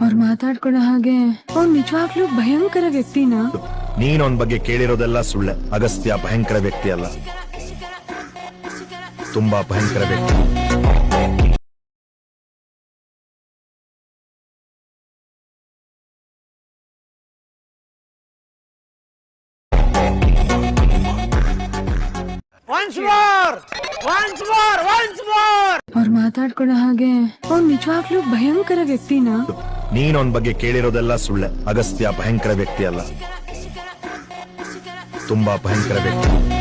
ಅವ್ರು ಮಾತಾಡ್ಕೊಳ್ಳೋ ಹಾಗೆ ಅವ್ನು ನಿಜವಾಗ್ಲೂ ಭಯಂಕರ ವ್ಯಕ್ತಿನಾ? ನೀನ್ ಅವನ್ ಬಗ್ಗೆ ಕೇಳಿರೋದೆಲ್ಲ ಸುಳ್ಳೆ. ಅಗಸ್ತ್ಯ ಭಯಂಕರ ವ್ಯಕ್ತಿ ಅಲ್ಲ, ತುಂಬಾ ಭಯಂಕರ ವ್ಯಕ್ತಿ. ಅವ್ರು ಮಾತಾಡ್ಕೊಳ್ಳೋ ಹಾಗೆ ಅವ್ನು ನಿಜವಾಗ್ಲೂ ಭಯಂಕರ ವ್ಯಕ್ತಿನಾ? ನೀನ್ ಅವನ್ ಬಗ್ಗೆ ಕೇಳಿರೋದೆಲ್ಲ ಸುಳ್ಳೆ. ಅಗಸ್ತ್ಯ ಭಯಂಕರ ವ್ಯಕ್ತಿ ಅಲ್ಲ, ತುಂಬಾ ಭಯಂಕರ ವ್ಯಕ್ತಿ.